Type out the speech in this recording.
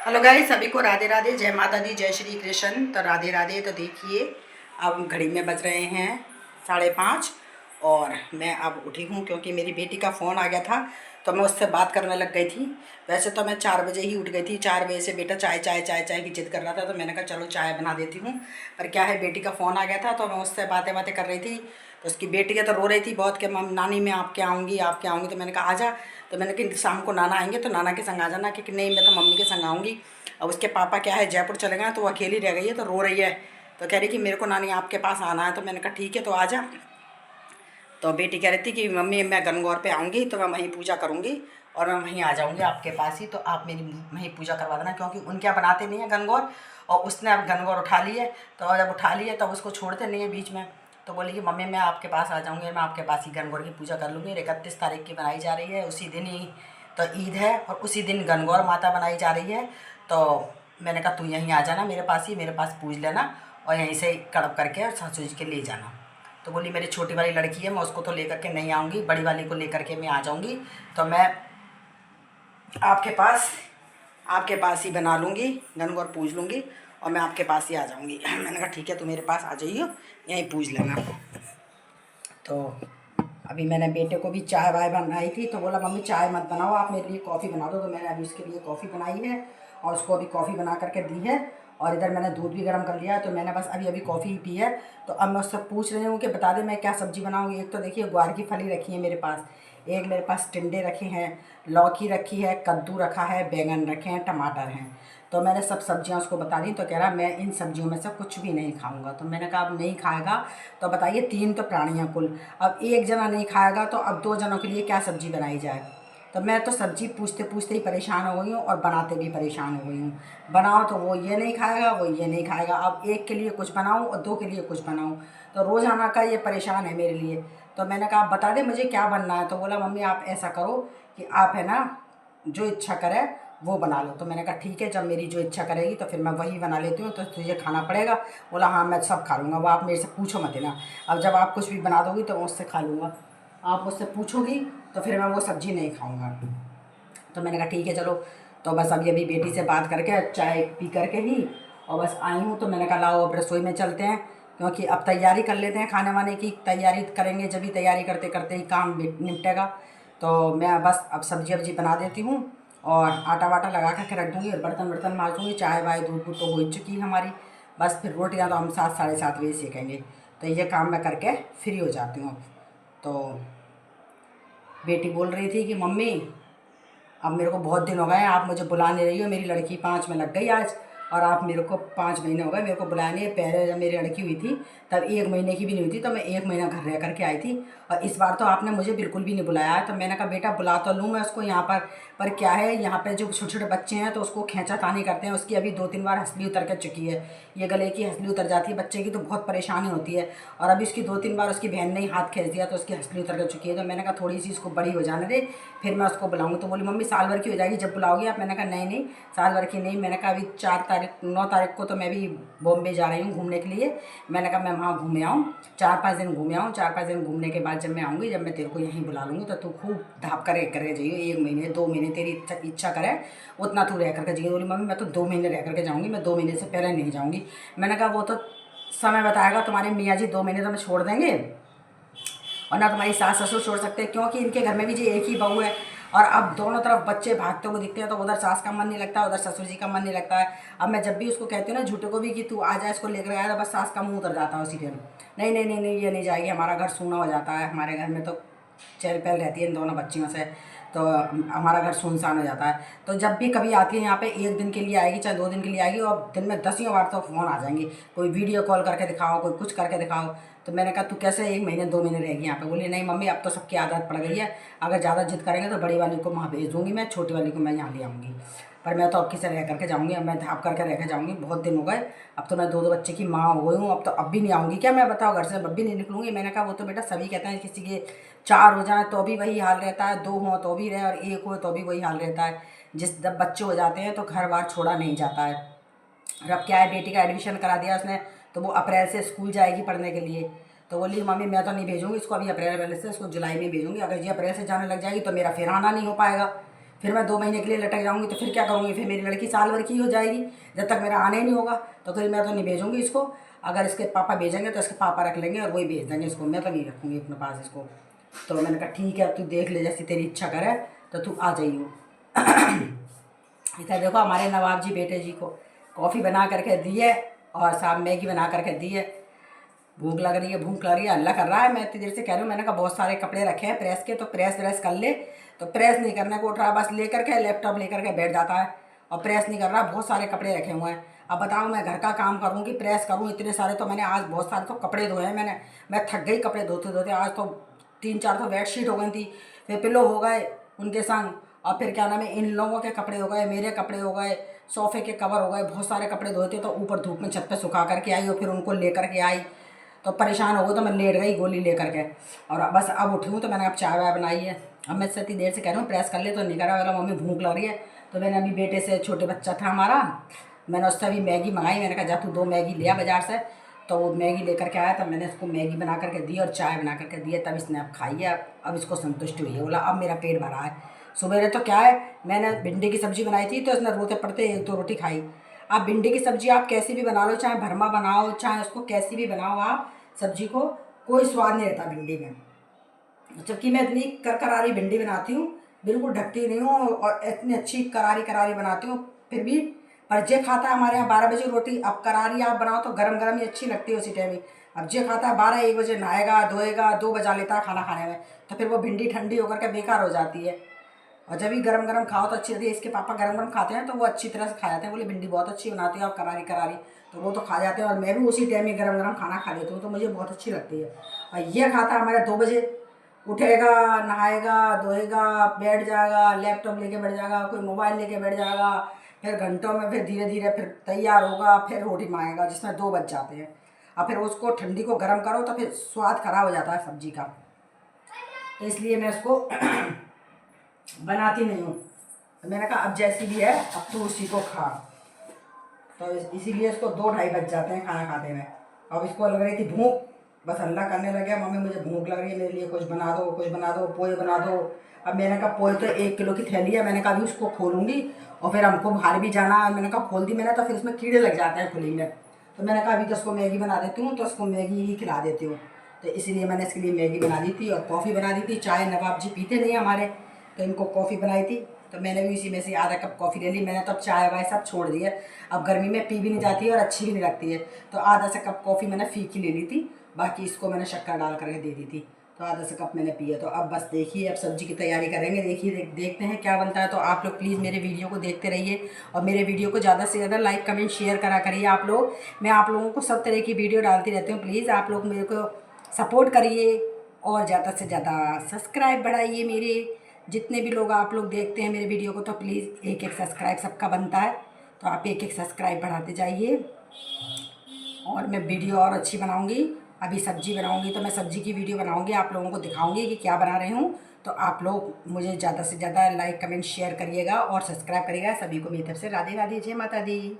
Hello guys, सभी को राधे राधे, जय माता दी, जय श्री कृष्ण। तो राधे राधे। तो देखिए, अब घड़ी में बज रहे हैं 5:30 और मैं अब उठी हूँ क्योंकि मेरी बेटी का फ़ोन आ गया था तो मैं उससे बात करने लग गई थी। वैसे तो मैं 4 बजे ही उठ गई थी। 4 बजे से बेटा चाय चाय चाय चाय की जिद कर रहा था तो मैंने कहा चलो चाय बना देती हूँ। पर क्या है, बेटी का फ़ोन आ गया था तो मैं उससे बातें बातें कर रही थी। तो उसकी बेटी है तो रो रही थी बहुत कि मम नानी मैं आपके आऊँगी आपके आऊँगी। तो मैंने कहा आजा। तो मैंने कहा शाम को नाना आएंगे तो नाना के संग आ जाना, कि नहीं मैं तो मम्मी के संग आऊँगी। अब उसके पापा क्या है जयपुर चले गए तो वो अकेली रह गई है तो रो रही है। तो कह रही कि मेरे को नानी आपके पास आना है। तो मैंने कहा ठीक है तो आ जा। तो बेटी कह रही थी कि मम्मी मैं गणगौर पे आऊँगी तो मैं वहीं पूजा करूँगी और मैं वहीं आ जाऊँगी आपके पास ही, तो आप मेरी वहीं पूजा करवा देना, क्योंकि उनके यहाँ बनाते नहीं है गणगौर। और उसने अब गणगौर उठा ली है तो जब उठा ली है तब उसको छोड़ते नहीं है बीच में। तो बोली कि मम्मी मैं आपके पास आ जाऊँगी, मैं आपके पास ही गणगौर की पूजा कर लूँगी। 31 तारीख की बनाई जा रही है, उसी दिन ही तो ईद है और उसी दिन गणगौर माता बनाई जा रही है। तो मैंने कहा तू यहीं आ जाना मेरे पास ही, मेरे पास पूज लेना और यहीं से कड़प करके और सासू जी के ले जाना। तो बोली मेरी छोटी वाली लड़की है, मैं उसको तो लेकर के नहीं आऊँगी, बड़ी वाली को लेकर के मैं आ जाऊँगी। तो मैं आपके पास आपके पास ही बना लूँगी, गणगौर पूज लूँगी और मैं आपके पास ही आ जाऊँगी। मैंने कहा ठीक है, तू मेरे पास आ जाइयो, यहीं पूज लेना। तो अभी मैंने बेटे को भी चाय वाय बनाई थी तो बोला मम्मी चाय मत बनाओ, आप मेरे लिए कॉफ़ी बना दो। तो मैंने अभी उसके लिए कॉफ़ी बनाई है और उसको अभी कॉफ़ी बना करके दी है। और इधर मैंने दूध भी गर्म कर लिया है तो मैंने बस अभी अभी कॉफ़ी ही पी है। तो अब मैं उससे पूछ रही हूँ कि बता दे मैं क्या सब्ज़ी बनाऊँगी। एक तो देखिए ग्वार की फली रखी है मेरे पास, एक मेरे पास टिंडे रखे हैं, लौकी रखी है, कद्दू रखा है, बैंगन रखे हैं, टमाटर हैं। तो मैंने सब सब्जियां उसको बता दी। तो कह रहा मैं इन सब्जियों में से कुछ भी नहीं खाऊंगा। तो मैंने कहा अब नहीं खाएगा तो बताइए, 3 तो प्राणियाँ कुल, अब एक जना नहीं खाएगा तो अब 2 जनों के लिए क्या सब्जी बनाई जाए। तो मैं तो सब्जी पूछते पूछते ही परेशान हो गई हूँ और बनाते भी परेशान हो गई हूँ। बनाओ तो वो ये नहीं खाएगा, वो ये नहीं खाएगा, अब एक के लिए कुछ बनाऊँ और 2 के लिए कुछ बनाऊँ। तो रोज़ाना का ये परेशान है मेरे लिए। तो मैंने कहा बता दे मुझे क्या बनना है। तो बोला मम्मी आप ऐसा करो कि आप है ना जो इच्छा करे वो बना लो। तो मैंने कहा ठीक है, जब मेरी जो इच्छा करेगी तो फिर मैं वही बना लेती हूँ, तो तुझे खाना पड़ेगा। बोला हाँ मैं सब खा लूँगा, वो आप मेरे से पूछो मत ना। अब जब आप कुछ भी बना दोगी तो मैं उससे खा लूँगा, आप मुझसे पूछोगी तो फिर मैं वो सब्ज़ी नहीं खाऊँगा। तो मैंने कहा ठीक है चलो। तो बस अभी अभी बेटी से बात करके चाय पी करके ही और बस आई हूँ। तो मैंने कहा लाओ अब रसोई में चलते हैं, क्योंकि अब तैयारी कर लेते हैं, खाने वाने की तैयारी करेंगे जब भी तैयारी करते करते ही काम निपटेगा। तो मैं बस अब सब्जी वब्जी बना देती हूँ और आटा वाटा लगा करके रख दूँगी और बर्तन वर्तन मार दूँगी। चाय वाय दूध दूध तो हो ही चुकी है हमारी। बस फिर रोटियाँ तो हम 7 साढ़े 7 बजे सेकेंगे। तो ये काम मैं करके फ्री हो जाती हूँ। तो बेटी बोल रही थी कि मम्मी अब मेरे को बहुत दिन हो गए आप मुझे बुला नहीं रही हो, मेरी लड़की 5 में लग गई आज और आप मेरे को 5 महीने हो गए मेरे को बुलाया नहीं है। पहले जब मेरी लड़की हुई थी तब 1 महीने की भी नहीं हुई थी तो मैं 1 महीना घर रह करके आई थी और इस बार तो आपने मुझे बिल्कुल भी नहीं बुलाया है। तो मैंने कहा बेटा बुला तो लूँ मैं उसको यहाँ पर क्या है यहाँ पे जो छोटे छोटे बच्चे हैं तो उसको खींचातानी करते हैं। उसकी अभी 2-3 बार हंसली उतर कर चुकी है, ये गले की हंसली उतर जाती है बच्चे की तो बहुत परेशानी होती है। और अभी उसकी 2-3 बार उसकी बहन ने ही हाथ खींच दिया तो उसकी हंसली उतर कर चुकी है। तो मैंने कहा थोड़ी सी इसको बड़ी हो जाने दे फिर मैं उसको बुलाऊँगी। तो बोली मम्मी साल भर की हो जाएगी जब बुलाओगी आप। मैंने कहा नहीं नहीं साल भर की नहीं। मैंने कहा अभी 9 तारीख को तो मैं भी बॉम्बे जा रही हूँ घूमने के लिए। मैंने कहा मैं वहाँ घूमे आऊँ, 4-5 दिन घूमे आऊँ। 4-5 दिन घूमने के बाद जब मैं आऊँगी, जब मैं तेरे को यहीं बुला लूँगी तो तू खूब ढाप करके जाइए। 1 महीने 2 महीने तेरी इच्छा करे उतना तू रह करके जाइए। बोली मम्मी मैं तो 2 महीने रह करके जाऊँगी, मैं 2 महीने से पहले नहीं जाऊँगी। मैंने कहा वो तो समय बताएगा, तुम्हारे मियाँ जी 2 महीने तो हमें छोड़ देंगे और ना तुम्हारी सास ससुर छोड़ सकते हैं, क्योंकि इनके घर में भी जी एक ही बहू है। और अब दोनों तरफ बच्चे भागते हुए दिखते हैं तो उधर सास का मन नहीं लगता, उधर ससुर जी का मन नहीं लगता है। अब मैं जब भी उसको कहती हूँ ना झूठे को भी कि तू आ जा इसको लेकर आया, तो बस सास का मुंह उतर जाता है उसी दिन। नहीं नहीं नहीं नहीं ये नहीं जाएगी, हमारा घर सूना हो जाता है, हमारे घर में तो चहल पहल रहती है इन दोनों बच्चियों से, तो हमारा घर सुनसान हो जाता है। तो जब भी कभी आती है यहाँ पे 1 दिन के लिए आएगी चाहे 2 दिन के लिए आएगी और दिन में 10 बार तो फ़ोन आ जाएंगे, कोई वीडियो कॉल करके दिखाओ, कोई कुछ करके दिखाओ। तो मैंने कहा तू कैसे 1 महीने 2 महीने रहेगी यहाँ पे। बोली नहीं मम्मी अब तो सबकी आदत पड़ गई है, अगर ज़्यादा जिद करेंगे तो बड़ी वाली को वहाँ भेज दूँगी मैं, छोटी वाली को मैं यहाँ ले आऊँगी। पर मैं तो अब किसे रह करके जाऊँगी, अब मैं धाप करके रह के जाऊँगी। बहुत दिन हो गए, अब तो मैं 2-2 बच्चे की माँ हो गई हूँ, अब तो अब भी नहीं आऊँगी क्या मैं, बताओ घर से अब भी नहीं निकलूँगी। मैंने कहा वो तो बेटा सभी कहते हैं किसी के 4 हो जाए तो भी वही हाल रहता है, 2 हों तो भी रहे और 1 हो तो भी वही हाल रहता है। जब बच्चे हो जाते हैं तो घर बार छोड़ा नहीं जाता है। और अब क्या है बेटी का एडमिशन करा दिया उसने तो वो अप्रैल से स्कूल जाएगी पढ़ने के लिए। तो बोली मम्मी मैं तो नहीं भेजूँगी इसको अभी अप्रैल से, इसको जुलाई में भेजूँगी। अगर ये अप्रैल से जाने लग जाएगी तो मेरा फिर आना नहीं हो पाएगा, फिर मैं 2 महीने के लिए लटक जाऊँगी तो फिर क्या करूँगी? फिर मेरी लड़की साल भर की हो जाएगी, जब तक मेरा आने नहीं होगा। तो फिर मैं तो नहीं भेजूँगी इसको। अगर इसके पापा भेजेंगे तो इसके पापा रख लेंगे और वही भेज देंगे इसको, मैं तो नहीं रखूँगी अपने पास इसको। तो मैंने कहा ठीक है, अब तू देख ले, जैसी तेरी इच्छा करे तो तू आ जाइयो। इधर देखो हमारे नवाब जी बेटे जी को कॉफ़ी बना करके दी है और साथ मैगी बना करके दी है। भूख लग रही है, भूख लग रही है, हल्ला कर रहा है। मैं इतनी देर से कह रही हूँ, मैंने कहा बहुत सारे कपड़े रखे हैं प्रेस के, तो प्रेस व्रेस कर ले। तो प्रेस नहीं करने को उठ रहा, बस लेकर के लैपटॉप लेकर के बैठ जाता है और प्रेस नहीं कर रहा। बहुत सारे कपड़े रखे हुए हैं। अब बताओ मैं घर का काम करूँ कि प्रेस करूँ? इतने सारे तो मैंने आज बहुत सारे तो कपड़े धोए हैं मैंने। मैं थक गई कपड़े धोते धोते। आज तो 3-4 तो बेडशीट हो गई थी, फिर पिलो हो गए उनके संग, और फिर क्या नाम है, इन लोगों के कपड़े हो गए, मेरे कपड़े हो गए, सोफ़े के कवर हो गए। बहुत सारे कपड़े धोए थे तो ऊपर धूप में छत पे सुखा करके आई और फिर उनको लेकर के आई। तो परेशान हो गई तो मैं लेट गई गोली लेकर के। और बस अब उठी हूँ तो मैंने अब चाय वाय बनाई है। अब मैं इतनी देर से कह रहा हूँ प्रेस कर ले, तो नहीं करा। बोला मम्मी भूख लग रही है। तो मैंने अभी बेटे से, छोटे बच्चा था हमारा, मैंने उससे अभी मैगी मंगाई। मैंने कहा जा तू 2 मैगी लिया बाज़ार से। तो वो मैगी लेकर के आया, तब मैंने उसको मैगी बना करके दी और चाय बना करके दी है। तब इसने अब खाई है, अब इसको संतुष्टि हुई है। बोला अब मेरा पेट भरा है। सुबह तो क्या है, मैंने भिंडी की सब्ज़ी बनाई थी तो इसने रोते पड़ते 1-2 रोटी खाई। अब भिंडी की सब्ज़ी आप कैसी भी बना लो, चाहे भरमा बनाओ, चाहे उसको कैसी भी बनाओ आप सब्ज़ी को, कोई स्वाद नहीं रहता भिंडी में। जबकि मैं इतनी करारी भिंडी बनाती हूँ, बिल्कुल ढकती नहीं हूँ और इतनी अच्छी करारी करारी बनाती हूँ फिर भी। पर जे खाता है हमारे यहाँ 12 बजे रोटी। अब करारी आप बनाओ तो गरम गरम ही अच्छी लगती है उसी टाइम ही। अब जे खाता है 12-1 बजे नहाएगा धोएगा, 2 बजा लेता है खाना खाने में, तो फिर वो भिंडी ठंडी होकर के बेकार हो जाती है। और जब भी गरम गरम खाओ तो अच्छी रहती है। इसके पापा गरम गरम खाते हैं तो वो अच्छी तरह से खा जाते हैं। बोले भिंडी बहुत अच्छी बनाती है आप करारी करारी, तो वो तो खा जाते हैं। और मैं भी उसी टाइम में गरम गरम खाना खा लेती हूँ, तो मुझे बहुत अच्छी लगती है। और ये खाता है हमारे 2 बजे, उठेगा, नहाएगा, धोएगा, बैठ जाएगा, लैपटॉप लेके बैठ जाएगा, कोई मोबाइल लेके बैठ जाएगा, फिर घंटों में फिर धीरे धीरे फिर तैयार होगा, फिर रोटी मांगेगा, जिसमें 2 बज जाते हैं। और फिर उसको ठंडी को गर्म करो तो फिर स्वाद खराब हो जाता है सब्जी का। तो इसलिए मैं उसको बनाती नहीं हूँ। तो मैंने कहा अब जैसी भी है अब तू उसी को खा। तो इसीलिए इसको 2-2:30 बज जाते हैं खाना खाते में। अब इसको लग रही थी भूख, बस हल्ला करने लगे, मम्मी मुझे भूख लग रही है, मेरे लिए कुछ बना दो, कुछ बना दो, पोहे बना दो। अब मैंने कहा पोहे तो 1 किलो की थैली है, मैंने कहा अभी उसको खोलूँगी और फिर हमको बाहर भी जाना है। मैंने कहा खोल दी मैंने तो फिर उसमें कीड़े लग जाते हैं खुली में। तो मैंने कहा अभी तो उसको मैगी बना देती हूँ, तो उसको मैगी ही खिला देती हूँ। तो इसीलिए मैंने इसके लिए मैगी बना दी थी और कॉफ़ी बना दी थी। चाय नवाब जी पीते नहीं हमारे, तो इनको कॉफ़ी बनाई थी। तो मैंने भी इसी में से आधा कप कॉफ़ी ले ली। मैंने तो अब चाय वाय सब छोड़ दी है, अब गर्मी में पी भी नहीं जाती है और अच्छी भी नहीं लगती है। तो आधा सा कप कॉफ़ी मैंने फीकी ले ली थी, बाकी इसको मैंने शक्कर डाल करके दे दी थी। तो आधा सा कप मैंने पिया। तो अब बस देखिए, अब सब्ज़ी की तैयारी करेंगे। देखिए देखते हैं क्या बनता है। तो आप लोग प्लीज़ मेरे वीडियो को देखते रहिए और मेरे वीडियो को ज़्यादा से ज़्यादा लाइक कमेंट शेयर करा करिए आप लोग। मैं आप लोगों को सब तरह की वीडियो डालती रहती हूँ। प्लीज़ आप लोग मेरे को सपोर्ट करिए और ज़्यादा से ज़्यादा सब्सक्राइब बढ़ाइए। मेरे जितने भी लोग आप लोग देखते हैं मेरे वीडियो को, तो प्लीज़ 1-1 सब्सक्राइब सबका बनता है, तो आप 1-1 सब्सक्राइब बढ़ाते जाइए। और मैं वीडियो और अच्छी बनाऊंगी। अभी सब्जी बनाऊंगी तो मैं सब्जी की वीडियो बनाऊंगी, आप लोगों को दिखाऊंगी कि क्या बना रही हूँ। तो आप लोग मुझे ज़्यादा से ज़्यादा लाइक कमेंट शेयर करिएगा और सब्सक्राइब करिएगा। सभी को मेरी तरफ से राधे राधे, जय माता दी।